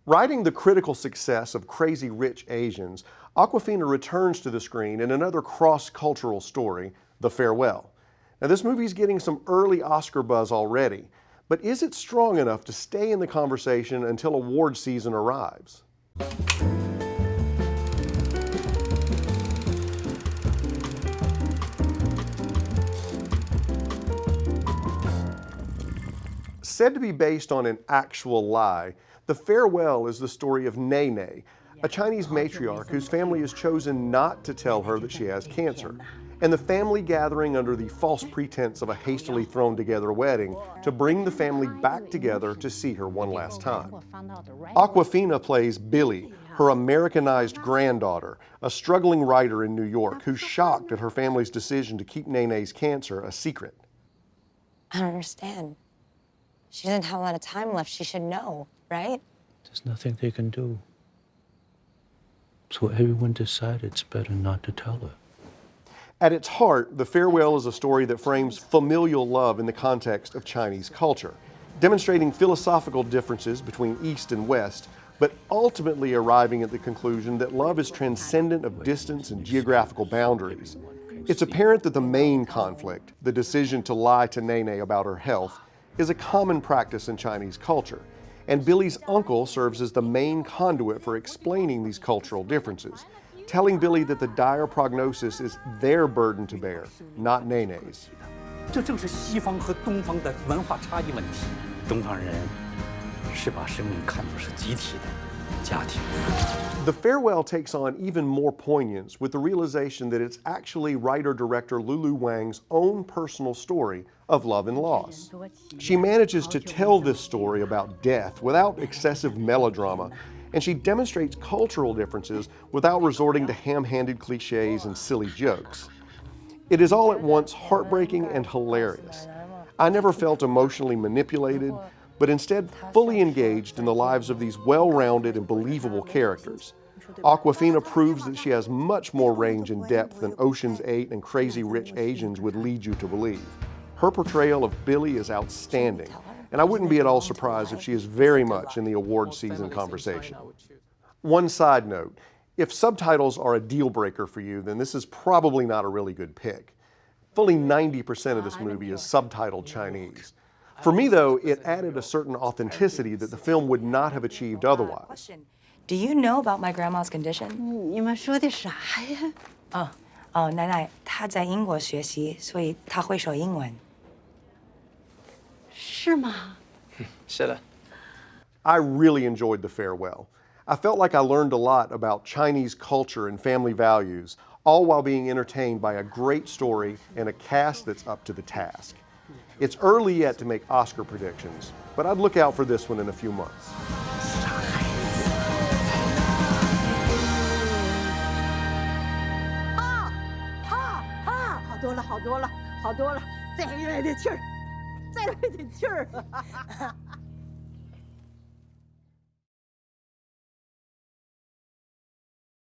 Riding the critical success of Crazy Rich Asians, Awkwafina returns to the screen in another cross-cultural story, The Farewell. Now, this movie's getting some early Oscar buzz already, but is it strong enough to stay in the conversation until award season arrives? Said to be based on an actual lie, The Farewell is the story of Nene, a Chinese matriarch whose family has chosen not to tell her that she has cancer, and the family gathering under the false pretense of a hastily thrown together wedding to bring the family back together to see her one last time. Awkwafina plays Billy, her Americanized granddaughter, a struggling writer in New York who's shocked at her family's decision to keep Nene's cancer a secret. I don't understand. She doesn't have a lot of time left. She should know, right? There's nothing they can do. So everyone decided it's better not to tell her. At its heart, The Farewell is a story that frames familial love in the context of Chinese culture, demonstrating philosophical differences between East and West, but ultimately arriving at the conclusion that love is transcendent of distance and geographical boundaries. It's apparent that the main conflict, the decision to lie to Nene about her health, is a common practice in Chinese culture, and Billy's uncle serves as the main conduit for explaining these cultural differences, telling Billy that the dire prognosis is their burden to bear, not Nene's. 这正是西方和东方的文化差异问题。东方人是把生命看作是集体的家庭。 The Farewell takes on even more poignance with the realization that it's actually writer-director Lulu Wang's own personal story of love and loss. She manages to tell this story about death without excessive melodrama, and she demonstrates cultural differences without resorting to ham-handed cliches and silly jokes. It is all at once heartbreaking and hilarious. I never felt emotionally manipulated, but instead fully engaged in the lives of these well-rounded and believable characters. Awkwafina proves that she has much more range and depth than Ocean's 8 and Crazy Rich Asians would lead you to believe. Her portrayal of Billy is outstanding, and I wouldn't be at all surprised if she is very much in the award season conversation. One side note, if subtitles are a deal breaker for you, then this is probably not a really good pick. Fully 90% of this movie is subtitled Chinese. For me, though, it added a certain authenticity that the film would not have achieved otherwise. Do you know about my grandma's condition? 你们说的啥呀？奶奶她在英国学习，所以她会说英文。是吗？是的。 I really enjoyed The Farewell. I felt like I learned a lot about Chinese culture and family values, all while being entertained by a great story and a cast that's up to the task. It's early yet to make Oscar predictions, but I'd look out for this one in a few months. 好多了，好多了，好多了，再来点气儿，再来点气儿。